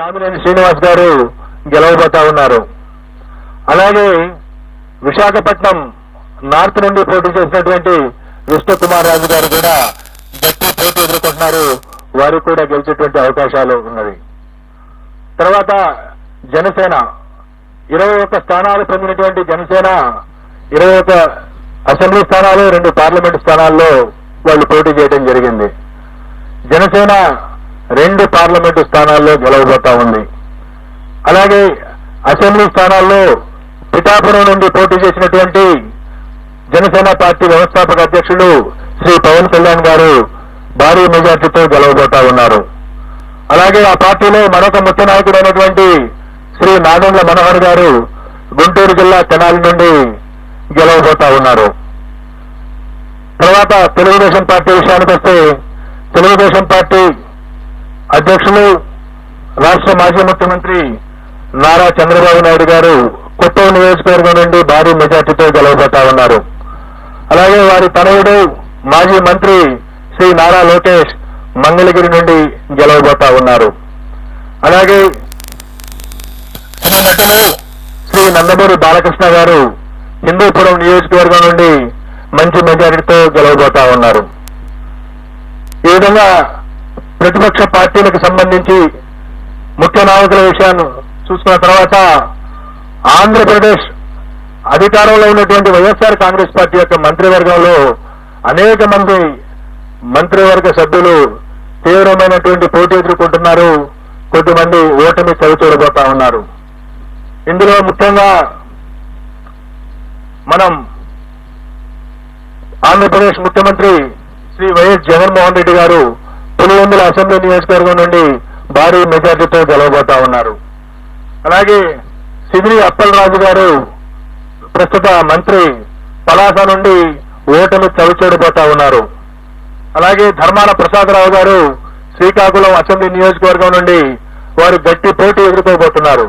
కామినేని శ్రీనివాస్ గారు గెలవబోతా ఉన్నారు. అలాగే విశాఖపట్నం నార్త్ నుండి పోటీ చేసినటువంటి విష్ణు కుమార్ రాజు గారు కూడా గట్టి పోటీ ఎదుర్కొంటున్నారు. వారు కూడా గెలిచేటువంటి అవకాశాలు ఉన్నవి. తర్వాత జనసేన 21 స్థానాలు పొందినటువంటి జనసేన 21 అసెంబ్లీ స్థానాలు 2 పార్లమెంటు స్థానాల్లో వాళ్ళు పోటీ చేయడం జరిగింది. జనసేన 2 పార్లమెంటు స్థానాల్లో గెలవబోతా ఉంది. అలాగే అసెంబ్లీ స్థానాల్లో పిఠాపురం నుండి పోటీ చేసినటువంటి జనసేన పార్టీ వ్యవస్థాపక అధ్యక్షులు శ్రీ పవన్ కళ్యాణ్ గారు భారీ మెజార్టీతో గెలవబోతా ఉన్నారు. అలాగే ఆ పార్టీలో మరొక ముఖ్య నాయకుడైనటువంటి శ్రీ నాదెండ్ల మనోహర్ గారు గుంటూరు జిల్లా తెనాలి నుండి గెలవబోతా ఉన్నారు. తర్వాత తెలుగుదేశం పార్టీ విషయానికి వస్తే తెలుగుదేశం పార్టీ అధ్యక్షులు రాష్ట్ర మాజీ ముఖ్యమంత్రి నారా చంద్రబాబు నాయుడు గారు కొత్తూరు నియోజకవర్గం నుండి భారీ మెజార్టీతో గెలవబోతా ఉన్నారు. అలాగే వారి తనయుడు మాజీ మంత్రి శ్రీ నారా లోకేష్ మంగళగిరి నుండి గెలవబోతా ఉన్నారు. అలాగే నటులు శ్రీ నందమూరి బాలకృష్ణ గారు హిందూపురం నియోజకవర్గం నుండి మంచి మెజారిటీతో గెలవబోతా ఉన్నారు. ఈ విధంగా ప్రతిపక్ష పార్టీలకు సంబంధించి ముఖ్య నాయకుల విషయాన్ని చూసుకున్న తర్వాత ఆంధ్రప్రదేశ్ అధికారంలో ఉన్నటువంటి వైఎస్ఆర్ కాంగ్రెస్ పార్టీ యొక్క మంత్రివర్గంలో అనేక మంది మంత్రివర్గ సభ్యులు తీవ్రమైనటువంటి పోటీ ఎదుర్కొంటున్నారు. కొద్దిమంది ఓటమి చవిచూడబోతా ఉన్నారు. ఇందులో ముఖ్యంగా మనం ఆంధ్రప్రదేశ్ ముఖ్యమంత్రి శ్రీ వైఎస్ జగన్మోహన్ రెడ్డి గారు పులివెందుల అసెంబ్లీ నియోజకవర్గం నుండి భారీ మెజార్టీతో గెలవబోతా ఉన్నారు. అలాగే సిదిరి అప్పలరాజు గారు ప్రస్తుత మంత్రి పలాస నుండి ఓటమి చవిచూడబోతా ఉన్నారు. అలాగే ధర్మాన ప్రసాదరావు గారు శ్రీకాకుళం అసెంబ్లీ నియోజకవర్గం నుండి వారు గట్టి పోటీ ఎదుర్కోబోతున్నారు.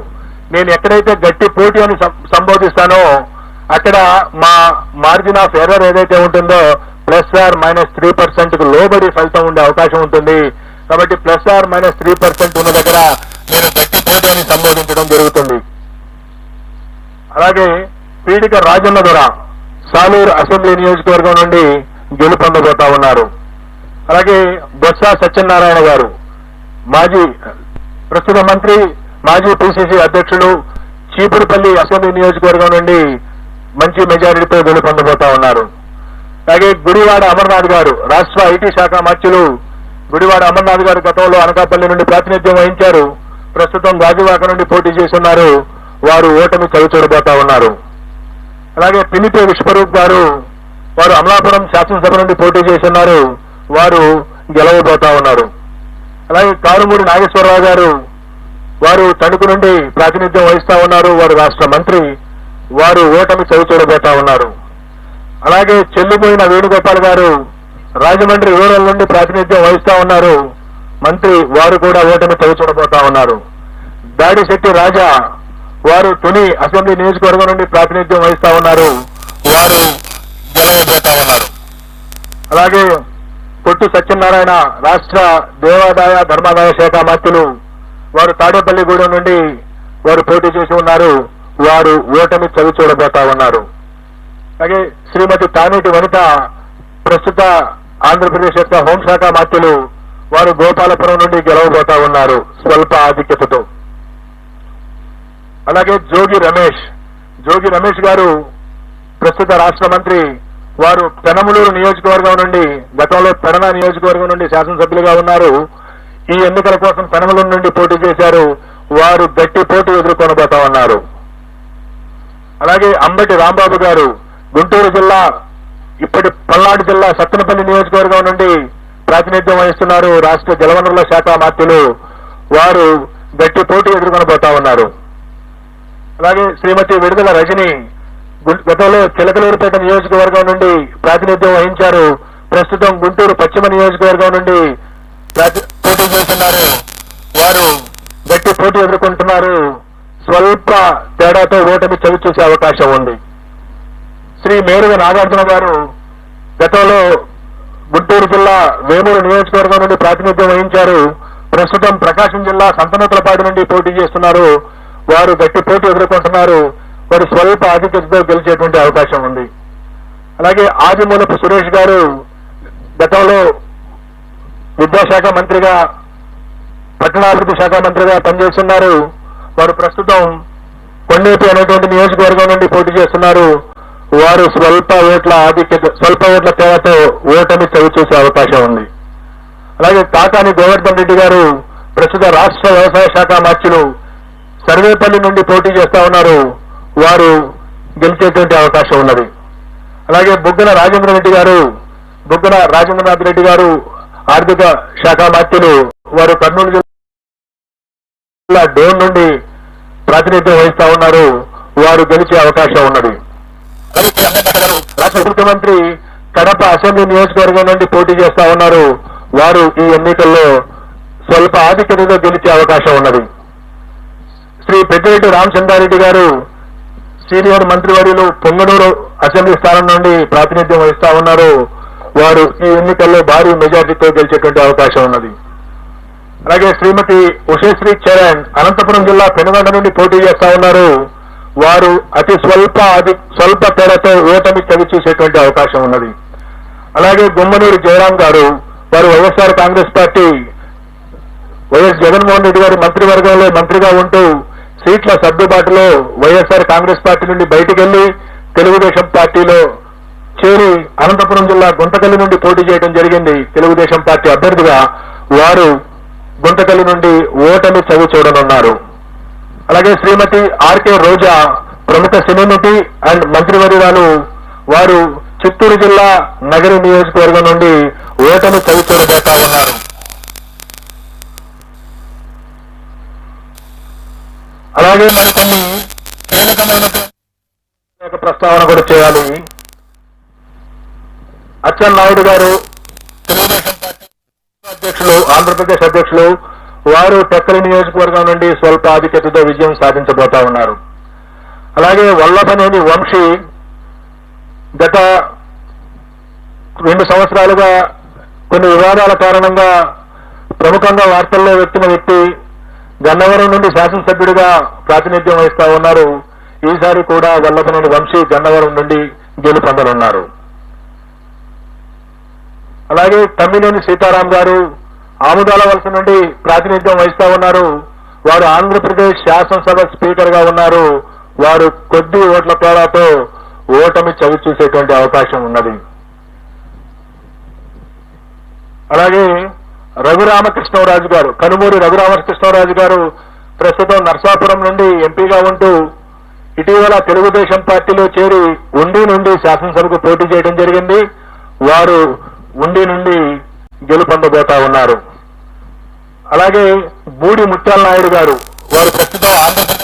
నేను ఎక్కడైతే గట్టి పోటీ అని సంబోధిస్తానో అక్కడ మా మార్జిన్ ఆఫ్ ఎర్రర్ ఏదైతే ఉంటుందో +or-3% కు లోబడి ఫలితం ఉండే అవకాశం ఉంటుంది. కాబట్టి +or-3% ఉన్న దగ్గర నేను గట్టి పోటీ అని సంబోధించడం జరుగుతుంది. అలాగే పీడిక రాజన్న దొర సాలూరు అసెంబ్లీ నియోజకవర్గం నుండి గెలుపొందబోతా ఉన్నారు. అలాగే బొత్స సత్యనారాయణ గారు ప్రస్తుత మంత్రి మాజీ పిసిసి అధ్యక్షులు చీపురుపల్లి అసెంబ్లీ నియోజకవర్గం నుండి మంచి మెజారిటీతో గెలుపొందబోతా ఉన్నారు. అలాగే గుడివాడ అమర్నాథ్ గారు రాష్ట్ర ఐటీ శాఖ మంత్రులు గుడివాడ అమర్నాథ్ గారు గతంలో అనకాపల్లి నుండి ప్రాతినిధ్యం వహించారు. ప్రస్తుతం గాజువాక నుండి పోటీ చేస్తున్నారు. వారు ఓటమి చవిచూడబోతా ఉన్నారు. అలాగే పినిపే విశ్వరూప్ గారు వారు అమలాపురం శాసనసభ నుండి పోటీ చేస్తున్నారు. వారు గెలవబోతా ఉన్నారు. అలాగే కారుమూడి నాగేశ్వరరావు గారు వారు తణుకు నుండి ప్రాతినిధ్యం వహిస్తా ఉన్నారు. వారు రాష్ట్ర మంత్రి. వారు ఓటమి చవిచూడబోతా ఉన్నారు. అలాగే చెల్లిపోయిన వేణుగోపాల్ గారు రాజమండ్రి రూరల్ నుండి ప్రాతినిధ్యం వహిస్తా ఉన్నారు. మంత్రి. వారు కూడా ఓటమి చవిచూడబోతా ఉన్నారు. దాడిశెట్టి రాజా వారు తుని అసెంబ్లీ నియోజకవర్గం నుండి ప్రాతినిధ్యం వహిస్తా ఉన్నారు. వారు గెలవబోతా ఉన్నారు. అలాగే పొట్టు సత్యనారాయణ రాష్ట్ర దేవాదాయ ధర్మాదాయ శాఖ మంత్రులు వారు తాడేపల్లిగూడెం నుండి వారు పోటీ చేసి ఉన్నారు. వారు ఓటమి చవిచూడబోతా ఉన్నారు. అలాగే శ్రీమతి తానేటి వనిత ప్రస్తుత ఆంధ్రప్రదేశ్ యొక్క హోంశాఖ మంత్రులు వారు గోపాలపురం నుండి గెలవబోతా ఉన్నారు స్వల్ప ఆధిక్యతతో. అలాగే జోగి రమేష్ గారు ప్రస్తుత రాష్ట్ర మంత్రి. వారు పెనమలూరు నియోజకవర్గం నుండి గతంలో పెడన నియోజకవర్గం నుండి శాసనసభ్యులుగా ఉన్నారు. ఈ ఎన్నికల కోసం పెనమలూరు నుండి పోటీ చేశారు. వారు గట్టి పోటీ ఎదుర్కొనబోతా ఉన్నారు. అలాగే అంబటి రాంబాబు గారు గుంటూరు జిల్లా ఇప్పటి పల్నాడు జిల్లా సత్తెనపల్లి నియోజకవర్గం నుండి ప్రాతినిధ్యం వహిస్తున్నారు. రాష్ట్ర జలవనరుల శాఖ మంత్రులు. వారు గట్టి పోటీ ఎదుర్కొనబోతా ఉన్నారు. అలాగే శ్రీమతి విడుదల రజని గతంలో చిలకలూరుపేట నియోజకవర్గం నుండి ప్రాతినిధ్యం వహించారు. ప్రస్తుతం గుంటూరు పశ్చిమ నియోజకవర్గం నుండి పోటీ చేస్తున్నారు. వారు గట్టి పోటీ ఎదుర్కొంటున్నారు. స్వల్ప తేడాతో ఓటమి చవిచూసే అవకాశం ఉంది. శ్రీ మేరుగ నాగార్జున గారు గతంలో గుంటూరు జిల్లా వేమూరు నియోజకవర్గం నుండి ప్రాతినిధ్యం వహించారు. ప్రస్తుతం ప్రకాశం జిల్లా సంతనూతలపాడు నుండి పోటీ చేస్తున్నారు. వారు గట్టి పోటీ ఎదుర్కొంటున్నారు. వారు స్వల్ప ఆధిక్యతతో గెలిచేటువంటి అవకాశం ఉంది. అలాగే ఆదిమూలపు సురేష్ గారు గతంలో విద్యాశాఖ మంత్రిగా, పట్టణాభివృద్ధి శాఖ మంత్రిగా పనిచేస్తున్నారు. వారు ప్రస్తుతం కొండేపి అనేటువంటి నియోజకవర్గం నుండి పోటీ చేస్తున్నారు. వారు స్వల్ప ఓట్ల తేడాతో ఓటమి చవి చూసే అవకాశం ఉంది. అలాగే కాకాని గోవర్ధన్ రెడ్డి గారు ప్రస్తుత రాష్ట్ర వ్యవసాయ శాఖ మంత్రులు సర్వేపల్లి నుండి పోటీ చేస్తా ఉన్నారు. వారు గెలిచేటువంటి అవకాశం ఉన్నది. అలాగే బుగ్గన రాజేంద్రనాథ్ రెడ్డి గారు ఆర్థిక శాఖ మంత్రులు, వారు కర్నూలు జిల్లా డోన్ నుండి ప్రాతినిధ్యం వహిస్తా ఉన్నారు. వారు గెలిచే అవకాశం ఉన్నది. రాష్ట్ర ముఖ్యమంత్రి కడప అసెంబ్లీ నియోజకవర్గం నుండి పోటీ చేస్తా ఉన్నారు. వారు ఈ ఎన్నికల్లో స్వల్ప ఆధిక్యతతో గెలిచే అవకాశం ఉన్నది. శ్రీ పెద్దిరెడ్డి రామచంద్రారెడ్డి గారు సీనియర్ మంత్రివర్యులు పొంగనూరు అసెంబ్లీ స్థానం నుండి ప్రాతినిధ్యం వహిస్తా ఉన్నారు. వారు ఈ ఎన్నికల్లో భారీ మెజార్టీతో గెలిచేటువంటి అవకాశం ఉన్నది. అలాగే శ్రీమతి ఉషశ్రీ చరణ్ అనంతపురం జిల్లా పెనుగొండ నుండి పోటీ చేస్తా ఉన్నారు. వారు అతి స్వల్ప తేడాతో ఓటమి చవి చూసేటువంటి అవకాశం ఉన్నది. అలాగే గుమ్మనూరు జయరాం గారు, వారు వైఎస్ఆర్ కాంగ్రెస్ పార్టీ వైఎస్ జగన్మోహన్ రెడ్డి గారి మంత్రివర్గంలో మంత్రిగా ఉంటూ సీట్ల సర్దుబాటులో వైఎస్ఆర్ కాంగ్రెస్ పార్టీ నుండి బయటికి వెళ్లి తెలుగుదేశం పార్టీలో చేరి అనంతపురం జిల్లా గుంతకల్లి నుండి పోటీ చేయడం జరిగింది. తెలుగుదేశం పార్టీ అభ్యర్థిగా వారు గుంతకల్లి నుండి ఓటమి చవి చూడనున్నారు. అలాగే శ్రీమతి ఆర్కే రోజా ప్రముఖ సినీ నటి అండ్ మంత్రివర్యురాలు, వారు చిత్తూరు జిల్లా నగరి నియోజకవర్గం నుండి ఓటమి చవి చూడబోతా ఉన్నారు. అలాగే మరికొన్ని కీలకమైన ప్రస్తావన కూడా చేయాలి. అచ్చెన్నాయుడు గారు తెలుగుదేశం పార్టీ అధ్యక్షులు, ఆంధ్రప్రదేశ్ అధ్యక్షులు, వారు టెక్కలి నియోజకవర్గం నుండి స్వల్ప ఆధిక్యతతో విజయం సాధించబోతా ఉన్నారు. అలాగే వల్లభనేని వంశీ గత 2 సంవత్సరాలుగా కొన్ని వివాదాల కారణంగా ప్రముఖంగా వార్తల్లో వ్యక్తిన వ్యక్తి, గన్నవరం నుండి శాసనసభ్యుడిగా ప్రాతినిధ్యం వహిస్తా ఉన్నారు. ఈసారి కూడా వల్లభనేని వంశీ గన్నవరం నుండి గెలుపొందనున్నారు. అలాగే తమ్మినేని సీతారాం గారు ఆముదాల వలస నుండి ప్రాతినిధ్యం వహిస్తా ఉన్నారు. వారు ఆంధ్రప్రదేశ్ శాసనసభ స్పీకర్ గా ఉన్నారు. వారు కొద్ది ఓట్ల తేడాతో ఓటమి చవి చూసేటువంటి అవకాశం ఉన్నది. అలాగే రఘురామకృష్ణరాజు గారు, కనుమూరి రఘురామకృష్ణరాజు గారు ప్రస్తుతం నర్సాపురం నుండి ఎంపీగా ఉంటూ ఇటీవల తెలుగుదేశం పార్టీలో చేరి ఉండి నుండి శాసనసభకు పోటీ చేయడం జరిగింది. వారు ఉండి నుండి గెలుపొందబోతా ఉన్నారు. అలాగే బూడి ముత్యాల నాయుడు గారు, వారు ప్రస్తుతం ఆంధ్రప్రదేశ్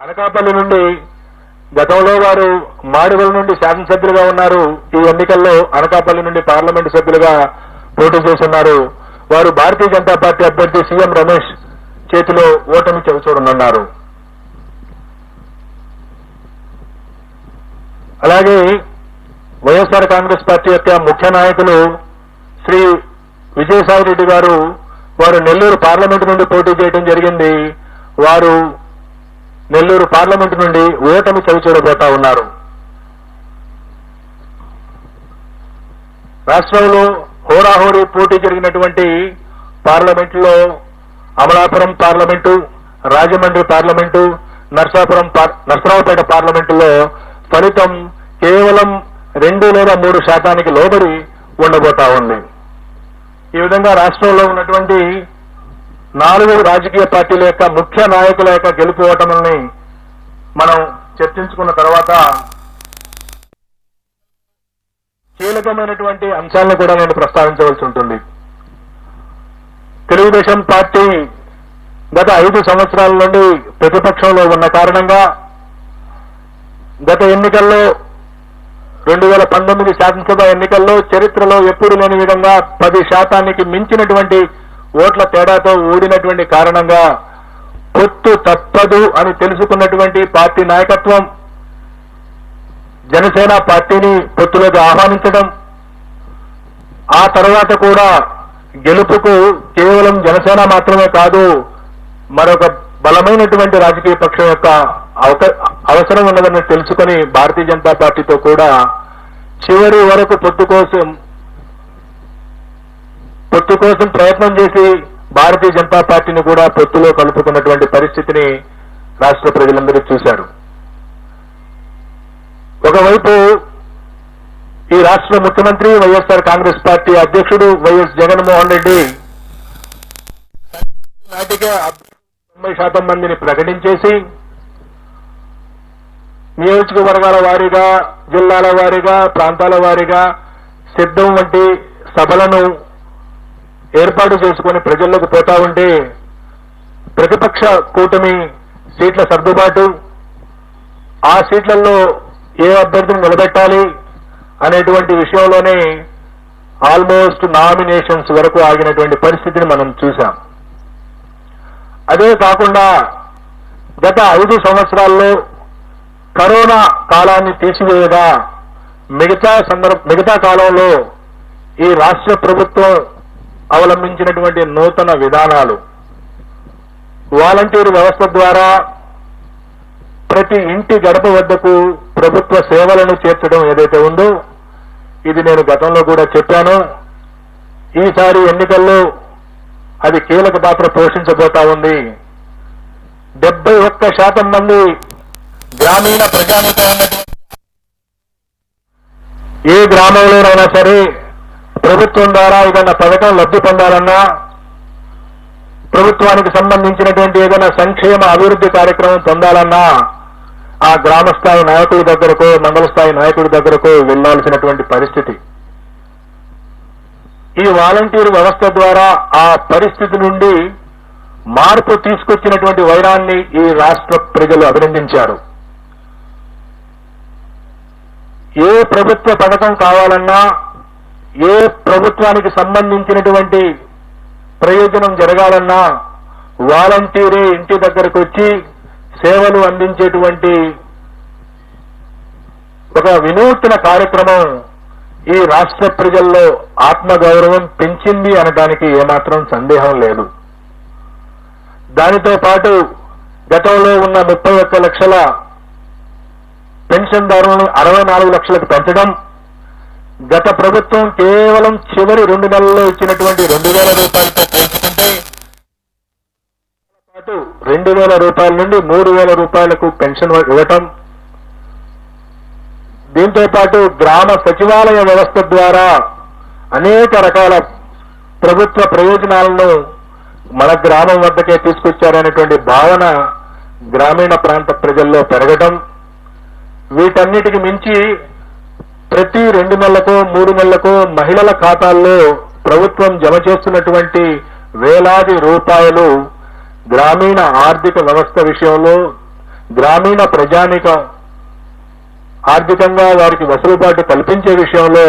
అనకాపల్లి నుండి, గతంలో వారు మాడివల నుండి శాసనసభ్యులుగా ఉన్నారు. ఈ ఎన్నికల్లో అనకాపల్లి నుండి పార్లమెంటు సభ్యులుగా పోటీ చేస్తున్నారు. వారు భారతీయ జనతా పార్టీ అభ్యర్థి సీఎం రమేష్ చేతిలో ఓటమి చవిచూడనున్నారు. అలాగే వైఎస్ఆర్ కాంగ్రెస్ పార్టీ యొక్క ముఖ్య నాయకులు శ్రీ విజయసాయి రెడ్డి గారు, వారు నెల్లూరు పార్లమెంటు నుండి పోటీ చేయడం జరిగింది. వారు నెల్లూరు పార్లమెంటు నుండి ఓటమి చవిచూడబోతా ఉన్నారు. రాష్ట్రంలో హోరాహోరీ పోటీ జరిగినటువంటి పార్లమెంటులో అమలాపురం పార్లమెంటు, రాజమండ్రి పార్లమెంటు, నర్సరావుపేట పార్లమెంటులో ఫలితం కేవలం 2 లేదా 3 శాతానికి లోబడి ఉండబోతా ఉంది. ఈ విధంగా రాష్ట్రంలో ఉన్నటువంటి 4 రాజకీయ పార్టీల యొక్క ముఖ్య నాయకుల యొక్క గెలుపు ఓటముల్ని మనం చర్చించుకున్న తర్వాత కీలకమైనటువంటి అంశాలను కూడా నేను ప్రస్తావించవలసి ఉంటుంది. తెలుగుదేశం పార్టీ గత 5 సంవత్సరాల నుండి ప్రతిపక్షంలో ఉన్న కారణంగా గత ఎన్నికల్లో 2019 శాసనసభ ఎన్నికల్లో చరిత్రలో ఎప్పుడు లేని విధంగా 10 శాతానికి మించినటువంటి ఓట్ల తేడాతో ఓడినటువంటి కారణంగా పొత్తు తప్పదు అని తెలుసుకున్నటువంటి పార్టీ నాయకత్వం జనసేన పార్టీని పొత్తులోకి ఆహ్వానించడం, ఆ తర్వాత కూడా గెలుపుకు కేవలం జనసేన మాత్రమే కాదు, మరొక బలమైనటువంటి రాజకీయ పక్షం యొక్క అవసరం ఉన్నదని తెలుసుకొని భారతీయ జనతా పార్టీతో కూడా చివరి వరకు పొత్తు కోసం ప్రయత్నం చేసి భారతీయ జనతా పార్టీని కూడా పొత్తులో కలుపుకున్నటువంటి పరిస్థితిని రాష్ట్ర ప్రజలందరూ చూశారు. ఒకవైపు ఈ రాష్ట్ర ముఖ్యమంత్రి వైఎస్ఆర్ కాంగ్రెస్ పార్టీ అధ్యక్షుడు వైఎస్ జగన్మోహన్ రెడ్డి నాటికే 90% మందిని ప్రకటించేసి నియోజకవర్గాల వారీగా, జిల్లాల వారీగా, ప్రాంతాల వారీగా సిద్ధం వంటి సభలను ఏర్పాటు చేసుకుని ప్రజల్లోకి పోతా ఉంటే ప్రతిపక్ష కూటమి సీట్ల సర్దుబాటు, ఆ సీట్లలో ఏ అభ్యర్థిని నిలబెట్టాలి అనేటువంటి విషయంలోనే ఆల్మోస్ట్ నామినేషన్స్ వరకు ఆగినటువంటి పరిస్థితిని మనం చూశాం. అదే కాకుండా గత 5 సంవత్సరాల్లో కరోనా కాలాన్ని తీసివేయగా మిగతా కాలంలో ఈ రాష్ట్ర ప్రభుత్వం అవలంబించినటువంటి నూతన విధానాలు, వాలంటీర్ వ్యవస్థ ద్వారా ప్రతి ఇంటి గడప వద్దకు ప్రభుత్వ సేవలను చేర్చడం ఏదైతే ఉందో, ఇది నేను గతంలో కూడా చెప్పాను. ఈసారి ఎన్నికల్లో అది కీలక పాత్ర పోషించబోతా ఉంది. 71% మంది గ్రామీణ ప్రజానీకం ఏ గ్రామంలోనైనా సరే ప్రభుత్వం ద్వారా ఏదైనా పథకం లబ్ధి పొందాలన్నా, ప్రభుత్వానికి సంబంధించినటువంటి ఏదైనా సంక్షేమ అభివృద్ధి కార్యక్రమం పొందాలన్నా ఆ గ్రామ స్థాయి నాయకుడి దగ్గరకో, మండల స్థాయి నాయకుడి దగ్గరకో వెళ్లాల్సినటువంటి పరిస్థితి. ఈ వాలంటీర్ వ్యవస్థ ద్వారా ఆ పరిస్థితి నుండి మార్పు తీసుకొచ్చినటువంటి వైరాన్ని ఈ రాష్ట్ర ప్రజలు అభినందించారు. ఏ ప్రభుత్వ పథకం కావాలన్నా, ఏ ప్రభుత్వానికి సంబంధించినటువంటి ప్రయోజనం జరగాలన్నా వాలంటీరే ఇంటి దగ్గరకు వచ్చి సేవలు అందించేటువంటి ఒక వినూత్న కార్యక్రమం ఈ రాష్ట్ర ప్రజల్లో ఆత్మగౌరవం పెంచింది అనడానికి ఏమాత్రం సందేహం లేదు. దానితో పాటు గతంలో ఉన్న 31 లక్షల పెన్షన్దారులను 64 లక్షలకు పెంచడం, గత ప్రభుత్వం కేవలం చివరి 2 నెలల్లో ఇచ్చినటువంటి 2,000 రూపాయలతో పోల్చుకుంటే పాటు 2,000 రూపాయల నుండి 3,000 రూపాయలకు పెన్షన్ ఇవ్వటం, దీంతో పాటు గ్రామ సచివాలయ వ్యవస్థ ద్వారా అనేక రకాల ప్రభుత్వ ప్రయోజనాలను మన గ్రామం వద్దకే తీసుకొచ్చారనేటువంటి భావన గ్రామీణ ప్రాంత ప్రజల్లో పెరగటం, వీటన్నిటికి మించి ప్రతి 2 నెలలకో 3 నెలలకో మహిళల ఖాతాల్లో ప్రభుత్వం జమ చేస్తున్నటువంటి వేలాది రూపాయలు గ్రామీణ ఆర్థిక వ్యవస్థ విషయంలో, గ్రామీణ ప్రజానీకం ఆర్థికంగా వారికి వెసులుబాటు కల్పించే విషయంలో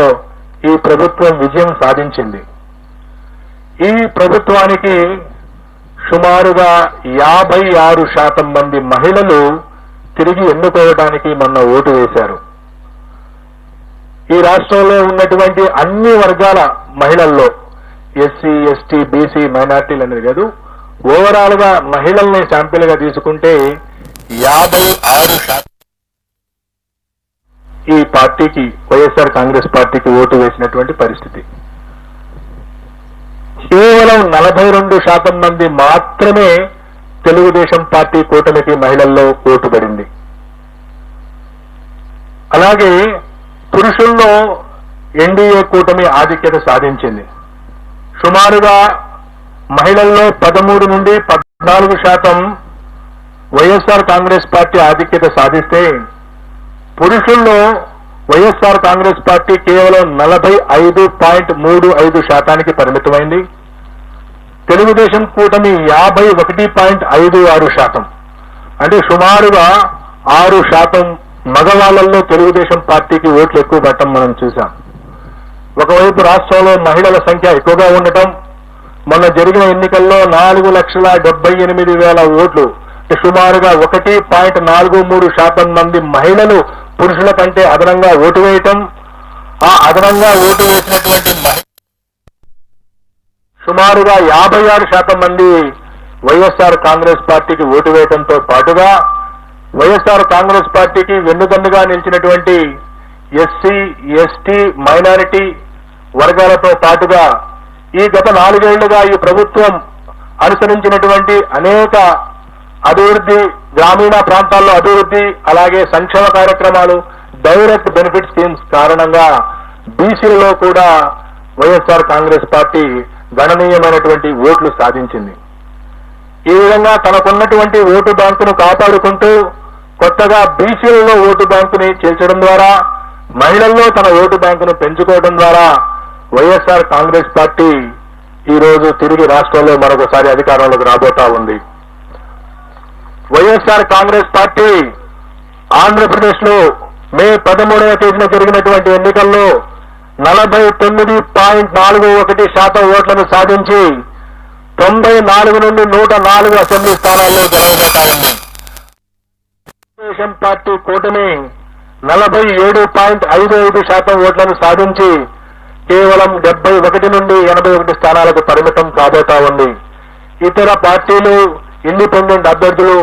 ఈ ప్రభుత్వం విజయం సాధించింది. ఈ ప్రభుత్వానికి సుమారుగా 56% మంది మహిళలు తిరిగి ఎన్నుకోవడానికి మొన్న ఓటు వేశారు. ఈ రాష్ట్రంలో ఉన్నటువంటి అన్ని వర్గాల మహిళల్లో ఎస్సీ, ఎస్టీ, బీసీ, మైనార్టీలు అనేది కాదు, ఓవరాల్ గా మహిళల్ని శాంపిల్ గా తీసుకుంటే 56% ఈ పార్టీకి, వైఎస్ఆర్ కాంగ్రెస్ పార్టీకి ఓటు వేసినటువంటి పరిస్థితి. కేవలం 42% మంది మాత్రమే తెలుగుదేశం పార్టీ కూటమికి మహిళల్లో ఓటు పడింది. అలాగే పురుషుల్లో ఎన్డీఏ కూటమి ఆధిక్యత సాధించింది. సుమారుగా మహిళల్లో 13 నుండి 14% వైఎస్ఆర్ కాంగ్రెస్ పార్టీ ఆధిక్యత సాధిస్తే, పురుషుల్లో వైఎస్ఆర్ కాంగ్రెస్ పార్టీ కేవలం 45.35% పరిమితమైంది. తెలుగుదేశం కూటమి 51.56%, అంటే సుమారుగా 6% మగవాళ్లలో తెలుగుదేశం పార్టీకి ఓట్లు ఎక్కువ పట్టడం మనం చూశాం. ఒకవైపు రాష్ట్రంలో మహిళల సంఖ్య ఎక్కువగా ఉండటం, మొన్న జరిగిన ఎన్నికల్లో 4,78,000 ఓట్లు, సుమారుగా 1.43% మంది మహిళలు పురుషుల కంటే అదనంగా ఓటు వేయటం, ఆ అదనంగా ఓటు వేసినటువంటి సుమారుగా 56% మంది వైఎస్ఆర్ కాంగ్రెస్ పార్టీకి ఓటు వేయడంతో పాటుగా వైఎస్ఆర్ కాంగ్రెస్ పార్టీకి వెన్నుదన్నుగా నిలిచినటువంటి ఎస్సీ, ఎస్టీ, మైనారిటీ వర్గాలతో పాటుగా ఈ గత 4 ఏళ్లుగా ఈ ప్రభుత్వం అనుసరించినటువంటి అనేక అభివృద్ధి, గ్రామీణ ప్రాంతాల్లో అభివృద్ధి, అలాగే సంక్షేమ కార్యక్రమాలు, డైరెక్ట్ బెనిఫిట్ స్కీమ్స్ కారణంగా బీసీలలో కూడా వైఎస్ఆర్ కాంగ్రెస్ పార్టీ గణనీయమైనటువంటి ఓట్లు సాధించింది. ఈ విధంగా తనకున్నటువంటి ఓటు బ్యాంకును కాపాడుకుంటూ కొత్తగా బీసీలలో ఓటు బ్యాంకుని చేర్చడం ద్వారా, మహిళల్లో తన ఓటు బ్యాంకును పెంచుకోవడం ద్వారా వైఎస్ఆర్ కాంగ్రెస్ పార్టీ ఈ రోజు తిరిగి రాష్ట్రంలో మరొకసారి అధికారంలోకి రాబోతా ఉంది. వైఎస్ఆర్ కాంగ్రెస్ పార్టీ ఆంధ్రప్రదేశ్ లో మే 13వ తేదీన జరిగినటువంటి ఎన్నికల్లో 49.41% ఓట్లను సాధించి 94 నుండి 104 అసెంబ్లీ స్థానాల్లో గెలవబోతా ఉంది. తెలుగుదేశం పార్టీ కూటమి 47.55% ఓట్లను సాధించి కేవలం 71 నుండి 81 స్థానాలకు పరిమితం కాబోతా ఉంది. ఇతర పార్టీలు, ఇండిపెండెంట్ అభ్యర్థులు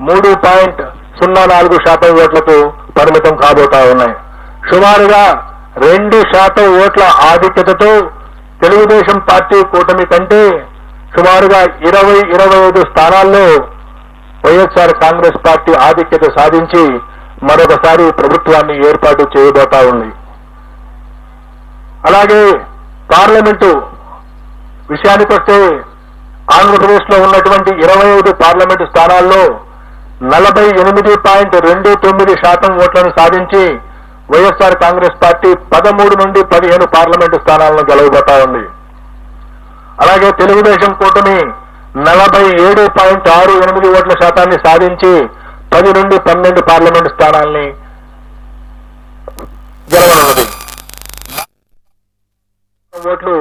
3.04% ఓట్లకు పరిమితం కాబోతా ఉన్నాయి. సుమారుగా 2% ఓట్ల ఆధిక్యతతో తెలుగుదేశం పార్టీ కూటమి కంటే సుమారుగా 20-25 స్థానాల్లో వైఎస్ఆర్ కాంగ్రెస్ పార్టీ ఆధిక్యత సాధించి మరొకసారి ప్రభుత్వాన్ని ఏర్పాటు చేయబోతా ఉంది. అలాగే పార్లమెంటు విషయానికి వస్తే ఆంధ్రప్రదేశ్ లో ఉన్నటువంటి 25 పార్లమెంటు స్థానాల్లో 48.29% ఓట్లను సాధించి వైఎస్ఆర్ కాంగ్రెస్ పార్టీ 13 నుండి 15 పార్లమెంటు స్థానాలను గెలవబోతా ఉంది. అలాగే తెలుగుదేశం కూటమి 47.68 ఓట్ల శాతాన్ని సాధించి 10 నుండి 12 పార్లమెంటు స్థానాల్ని గెలవనున్నది. ఓట్లు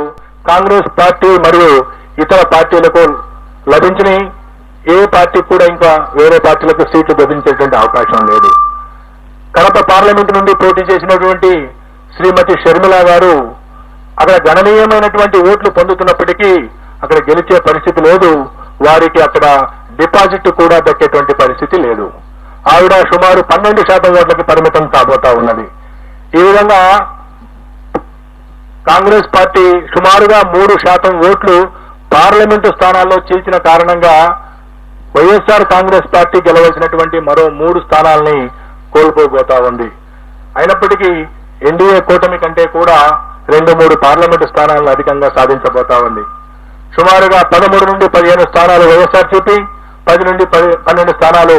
కాంగ్రెస్ పార్టీ మరియు ఇతర పార్టీలకు లభించినాయి. ఏ పార్టీ కూడా ఇంకా వేరే పార్టీలకు సీట్లు లభించేటువంటి అవకాశం లేదు. కడప పార్లమెంటు నుండి పోటీ చేసినటువంటి శ్రీమతి షర్మిల గారు అక్కడ గణనీయమైనటువంటి ఓట్లు పొందుతున్నప్పటికీ అక్కడ గెలిచే పరిస్థితి లేదు. వారికి అక్కడ డిపాజిట్ కూడా దక్కేటువంటి పరిస్థితి లేదు. ఆవిడ సుమారు 12% ఓట్లకి పరిమితం కాబోతా ఉన్నది. ఈ విధంగా కాంగ్రెస్ పార్టీ సుమారుగా 3% ఓట్లు పార్లమెంటు స్థానాల్లో చీల్చిన కారణంగా వైఎస్ఆర్ కాంగ్రెస్ పార్టీ గెలవలసినటువంటి మరో 3 స్థానాల్ని కోల్పోబోతా ఉంది. అయినప్పటికీ ఎన్డీఏ కూటమి కంటే కూడా 2-3 పార్లమెంటు స్థానాలను అధికంగా సాధించబోతా ఉంది. సుమారుగా 13 నుండి 15 స్థానాలు వైఎస్ఆర్సీపీ, 10 నుండి 12 స్థానాలు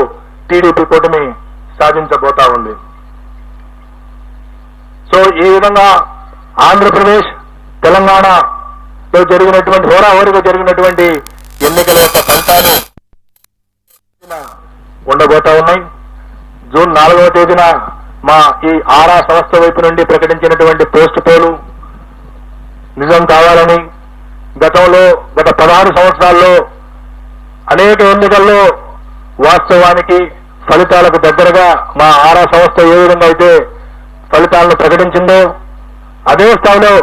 టీడీపీ కూటమి సాధించబోతా ఉంది. సో ఈ విధంగా ఆంధ్రప్రదేశ్, తెలంగాణలో జరిగినటువంటి హోరాహోరీగా జరిగినటువంటి ఎన్నికల యొక్క ఫలితాలు ఉండబోతా ఉన్నాయి. జూన్ 4వ తేదీన మా ఈ ఆరా సంస్థ వైపు నుండి ప్రకటించినటువంటి పోస్ట్ పోలు నిజం కావాలని, గత 16 సంవత్సరాల్లో అనేక ఎన్నికల్లో వాస్తవానికి ఫలితాలకు దగ్గరగా మా ఆరా సంస్థ ఏ విధంగా అయితే ఫలితాలను ప్రకటించిందో అదే స్థాయిలో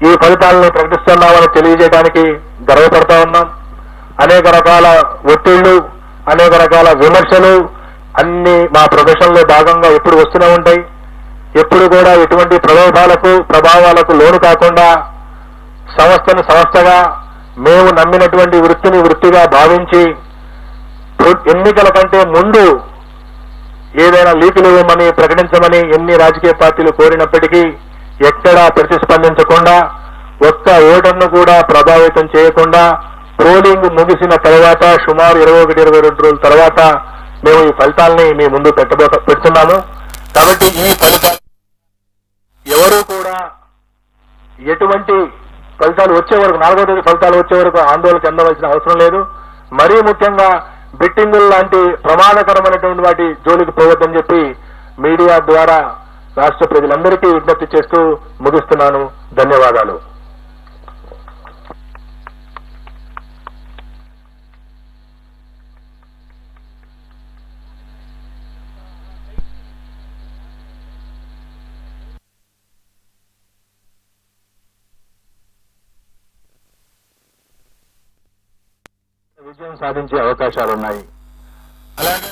ఈ ఫలితాలను ప్రకటిస్తున్నామని తెలియజేయడానికి గర్వపడతా ఉన్నాం. అనేక రకాల ఒత్తిళ్లు, అనేక రకాల విమర్శలు అన్ని మా ప్రొఫెషన్ లో భాగంగా ఎప్పుడు వస్తూనే ఉంటాయి. ఎప్పుడు కూడా ఎటువంటి ప్రభావాలకు లోను కాకుండా సంస్థను సంస్థగా, మేము నమ్మినటువంటి వృత్తిని వృత్తిగా భావించి ఎన్నికల కంటే ముందు ఏదైనా లీకులు ఇవ్వమని ప్రకటించమని ఎన్ని రాజకీయ పార్టీలు కోరినప్పటికీ ఎక్కడా ప్రతిస్పందించకుండా, ఒక్క ఓటర్ను కూడా ప్రభావితం చేయకుండా పోలింగ్ ముగిసిన తర్వాత సుమారు 21-22 రోజుల తర్వాత మేము ఈ ఫలితాలని మీ ముందు పెడుతున్నాము. కాబట్టి ఈ ఫలితాలు ఎవరూ కూడా ఎటువంటి ఫలితాలు వచ్చే వరకు, 4వ తేదీ ఫలితాలు వచ్చే వరకు ఆందోళన చెందవలసిన అవసరం లేదు. మరీ ముఖ్యంగా బెట్టింగులు లాంటి ప్రమాదకరమైనటువంటి వాటి జోలికి పోవద్దని చెప్పి మీడియా ద్వారా రాష్ట్ర ప్రజలందరికీ విజ్ఞప్తి చేస్తూ ముగిస్తున్నాను. ధన్యవాదాలు. విజయం సాధించే అవకాశాలున్నాయి. అలాగే